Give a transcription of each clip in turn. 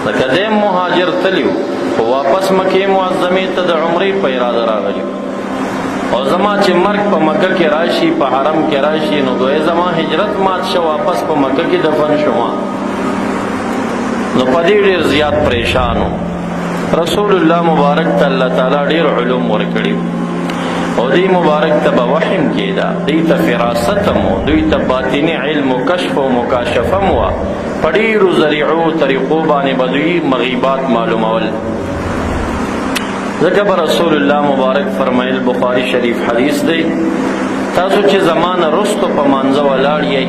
لکه دیم مهاجر تلیو خو واپس مکې معظمې ته د عمرې په اراده راغلی او زما چې مرګ په مکه کې راشي په حرم کې راشي نو دوی زما هجرت مات شو واپس په مکه کې دفن شوم نو په دې ډېر زیات پریشانو رسول الله مبارک ته الله تعالی ډېر علوم ورکړي او دی مبارک ته به وحیم کېده دی ته فراست مو دوی ته باطني علم و کشف و مکاشفه مو په ډېرو ذریعو طریقو باندې به دوی مغیبات معلومول ځکه به رسول الله مبارک فرمایل بخاری شریف حدیث دی تاسو چې زمانه رستو په مانځه ولاړ یئ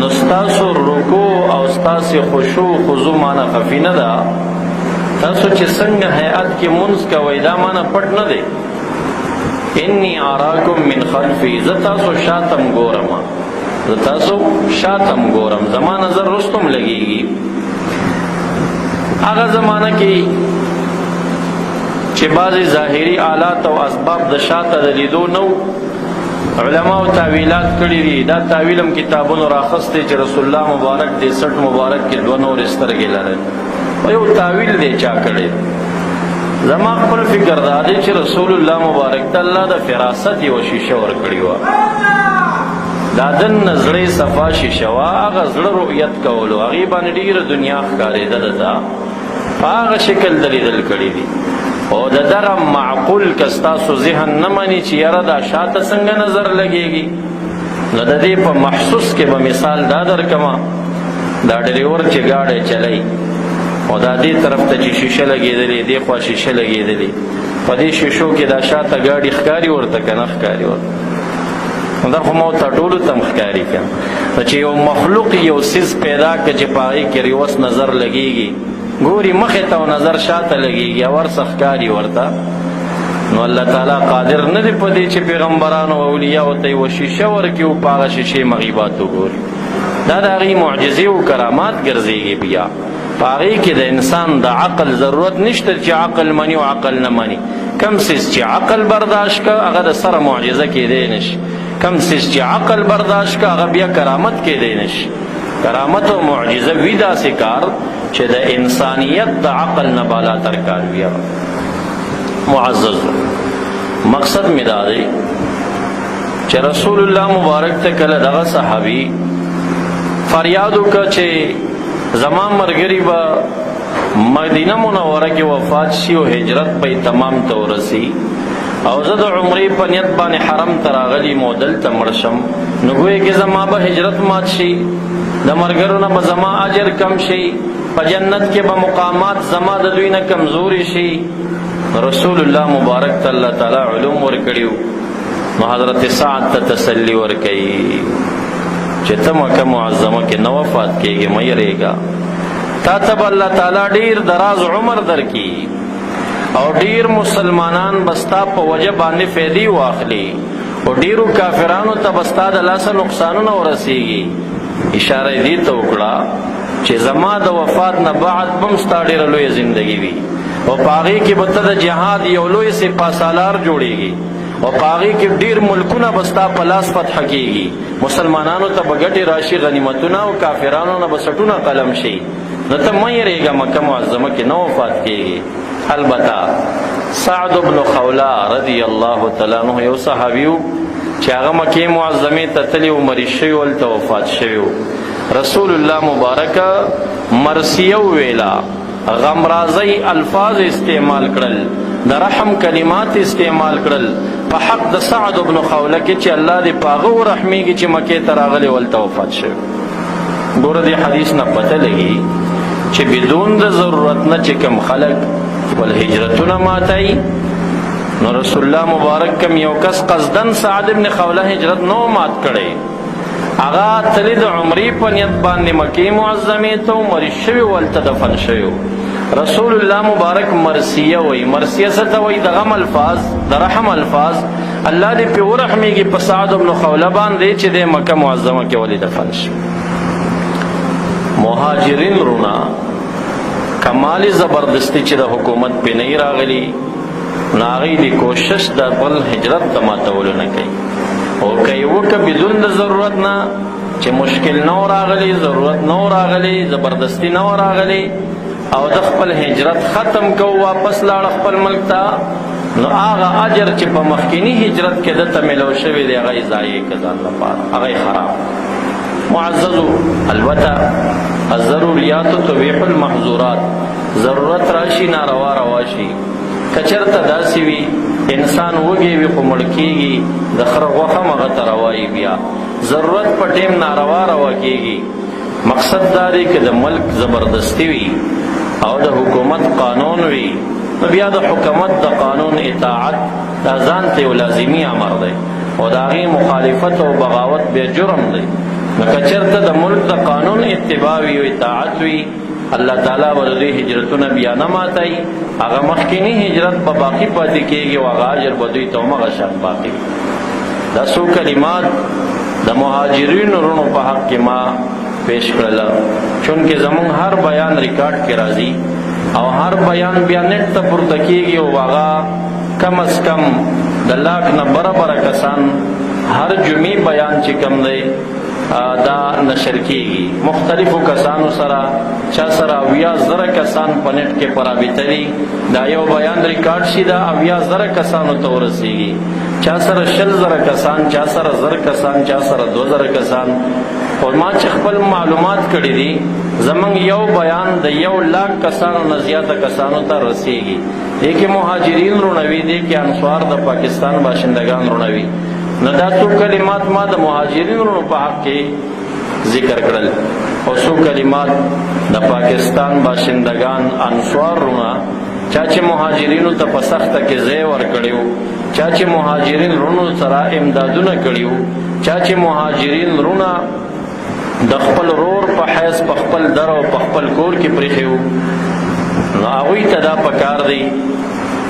نو ستاسو رکوع او ستاسو خشوع خضوع معنی خفي نه ده تاسو چې څنګه هیئت کې منځ کوئ دا معنی پټ نه دی انی اراکم من خلفی زه تاسو شاتم ګورم زما نظر رستم لګیږي هغه زمانه کې چې بعضې ظاهري آلات او اسباب د شاته د لیدو نو علماء تعویلات کړي دي دا تعویل هم کتابونو راخستی چې رسول الله مبارک دې سټ مبارک کې دوه نور سترګې لرل او یو تعویل دی چا کړی زما خپل فکر دا دی چې رسول الله مبارک ته الله د فراست یوه شیشه ورکړې وه دا دننه زړې صفا شیشه وه هغه زړه رؤیت کولو هغې باندې ډېره دنیا ښکارېده ده په هغه شکل د لیدل کړي دي او د دغه معقول که ستاسو ذهن نه مني چې یاره دا شاته څنګه نظر لګېږي نو د دې په محسوس کې به مثال دا درکمه دا ډریور چې ګاډی چلی او دا دې طرف ته چې شیشه لګېدلې دې خوا شیشه لګېدلې په دې شیشو کې دا شاته ګاډي ښکاري ورته که نه ښکاري ورته دا خو ما ته ټولو ته هم ښکاري که چې یو مخلوق یو څیز پیدا که چې په هغې کې ریوس نظر لګېږي ګوري مخې ته او نظر شاته لګېږي او ورڅه ښکاري ورته نو الله تعالی قادر نه دی په دې چې پیغمبرانو او اولیاو ته یوه شیشه ورکړي او په هغه شیشې مغیبات وګوري دا د هغې معجزې او کرامات ګرځېږي بیا په هغې کې د انسان د عقل ضرورت نشته چې عقل مني او عقل نه مني کم څیز چې عقل برداشت که هغه د سره معجزه کېدی نشي کم څیز چې عقل برداشت که هغه بیا کرامت کېدی نشي کرامت او معجزه وي داسې کار چې د انسانیت د عقل نه بالاتر کار وي معزز مقصد مې دا دی چې رسول الله مبارک ته کله دغه صحابي فریاد وکړه چې زما ملګري به مدینه منوره کې وفات شي او هجرت به تمام ته ورسي او زه د عمرې په نیت باندې حرم ته راغلی مو دلته مړ شم نو ګویا کې زما به هجرت مات شي د ملګرو نه به زما اجر کم شي په جنت کې به مقامات زما د دوی نه کمزوري شي رسول الله مبارک ته الله تعالی علوم ورکړي نو حضرت سعد ته تسلی ورکوي چې ته مکه معظمه کې نه وفات کېږې مه یېرېږه تا ته به الله تعالی ډېر دراز عمر درکړي او ډېر مسلمانان به ستا په وجه باندې فایدې واخلي او ډېرو کافرانو ته به ستا د لاسه نقصانونه ورسېږي اشاره یې دې ته وکړه چې زما د وفات نه بعد به هم ستا ډېره لویه زندګي وي او په هغې کې به ته د جهاد یو لوی سپاسالار جوړېږي او په هغې کې ډېر ملکونه به ستا په لاس فتح کېږي مسلمانانو ته به ګټې راشي غنیمتونه او کافرانو نه به سټونه قلم شي نو ته مه یېرېږه مکه معظمه کې نه وفات کېږي البته سعد بن خوله رضی الله تعالی عنه یو صحابي و چې هغه مکې معظمې ته تللی و مریض شوي و هلته وفات شوي و رسول الله مبارک مرثیه وویله غمرازی الفاظ استعمال کړل د رحم کلمات استعمال کړل په حق د سعد بن خوله کې چې الله دې په هغه ورحمېږي چې مکې ته راغلی ولته وفات شوی ګوره دې حدیث نه پته لګي چې بدون د ضرورت نه چې کوم خلک خپل هجرتونه ماتوي نو رسول الله مبارک کم یو کس قصدن سعد بن خوله هجرت نو مات کړی هغه تللی د عمرې په نیت باندې مکې معظمې ته مریض شوي ولته دفن شوي رسول الله مبارک مرثیه وی مرثیه څه ته وایي د غم الفاظ د رحم الفاظ الله دې پرې ورحمېږي په سعد بن خوله باندې چې دی مکه معظمه کې ولې دفن شو مهاجرین رونا کمال زبردستی چې د حکومت پې نه راغلي نو هغوی دې کوشش د بل هجرت ته ماتولو نه کوي او که یې وکړه بدون د ضرورت نه چې مشکل نو راغلی، ضرورت نو راغلی، زبردستی نو راغلی او د خپل هجرت ختم کو واپس لاړ خپل ملک ته، نو هغه اجر چې په مخکینی هجرت کې دته ملو شوی دی هغه ضایع کړه لپاره، هغه خراب معززو. البته الضروریات تبیح المحظورات، ضرورت راشي ناروا رواشي، کچرته داسې وي انسان وږی وي خو مړ کېږي، د خره غوښه مغه ته روایي، بیا ضرورت په ټیم ناروا روا کېږي. مقصد دا دی که د ملک زبردستی وي او د حکومت قانون وي، نو بیا د حکومت د قانون اطاعت دا ځان ته یو لازمي امر دی او د هغې مخالفت او بغاوت بیا جرم دی. نو که چېرته د ملک د قانون اتباع وي او اطاعت وي، الله تعالی به د دوی هجرتونه بیا نه ماتوي، هغه مخکینی هجرت به باقي پاتې کېږي او هغه اجر به دوی ته همغه شان باقي وي. دا څو کلمات د مهاجرینو وروڼو په حق کې ما پیش کړل، چونکې زمونږ هر بیان ریکارډ کې راځي او هر بیان بیا نیټ ته پورته کېږي او هغه کم از کم د لاک نه برابره کسان هر جمعې بیان چې کم دی دا نشر کېږي، مختلفو کسانو سره، چا سره 80,000 کسان په نیټ کې په رابطه دي، دا یو بیان ریکارډ شي دا 80,000 کسانو ته ورسېږي، چا سره 60,000 کسان، چا سره 1000 کسان، چا سره 2000 کسان. خو ما چې خپل معلومات کړي دي زمونږ یو بیان د 1,00,000 کسانو نه زیاته کسانو ته رسېږي. دې کې مهاجرین رونوي، دې کې انصار د پاکستان باشندگان رونوي. نو دا څو کلمات ما د مهاجرینو په حق کې ذکر کړل او څو کلمات د پاکستان باشندگان انصار رونه، چا چې مهاجرینو ته په سخته کې ځای ورکړیو، چا چې مهاجرین رونو سره امدادونه کړیو، چا چې مهاجرین رونه د خپل رور په حیث په خپل در او په خپل کور کې پریښیو، نو هغوی ته دا پکار دی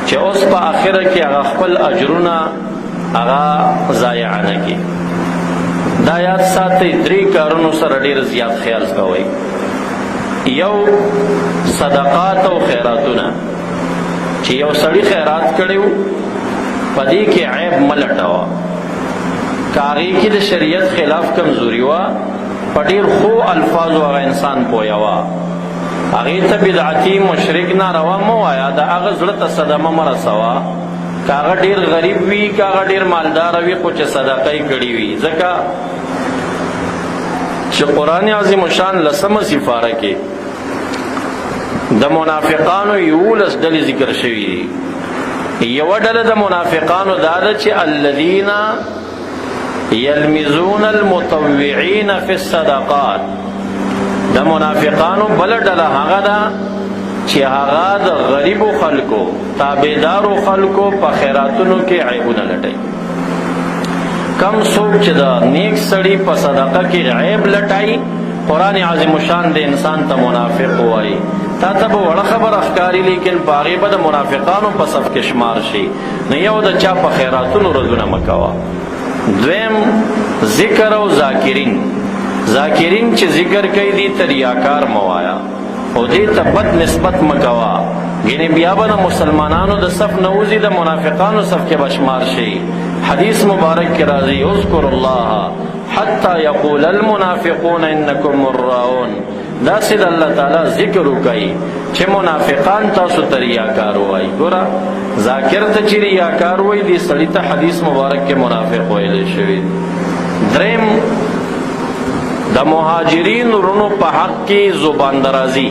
چې اوس په آخره کې هغه خپل اجرونه هغه ضایع نه کړي. دا یاد ساتئ، 3 کارونو سره ډېر زیات خیال کوئ. یو صدقات او خیراتونه، چې یو سړي خیرات کړی و په دې کې عیب مه لټوه، که هغې کې د شریعت خلاف کمزوري وه په ډېر ښو الفاظو هغه انسان پویوه، هغې ته بدعتي مشرک ناروا مه وایه، د هغه زړه ته صدمه مه رسوه، که هغه ډېر غریب وي، که هغه ډېر مالدار وي خو چې صدقه یې کړې وي. ځکه چې قرآن عظیم الشان 10مه سپاره کې د منافقانو 11 ډلې ذکر شوي دي. یوه ډله د منافقانو دا ده چې الذین یلمزون المطوعین فی الصدقات، د منافقانو بله ډله هغه ده چې هغه د غریبو خلکو، تابعدارو خلکو په خیراتونو کې عیبونه لټوي. کم څوک چې د نیک سړي په صدقه کې عیب لټوي، قرآن عظیم الشان د انسان ته منافق وایي. تا ته به وړه خبره ښکاري لیکن په هغې به د منافقانو په صف کې شمار شي. نو یو د چا په خیراتونو رزونه مه کوه. دویم ذکر او ذاکرین، ذاکرین چې ذکر کوي دي ته ریاکار مه وایه او دې ته بد نسبت مه کوه، یعنې بیا به د مسلمانانو د صف نه وځي، د منافقانو صف کې به شمار شي. حدیث مبارک کې راځي اذکر الله حتی یقول المنافقون انکم مراؤون، داسې د الله تعالی ذکر وکړي چې منافقان تاسو ته ریاکار وایي. ګوره ذاکر ته چې ریاکار وایي دې سړي ته حدیث مبارک کې منافق ویلی شوي. دریم د مهاجرین رونو په حق کې زبان درازي،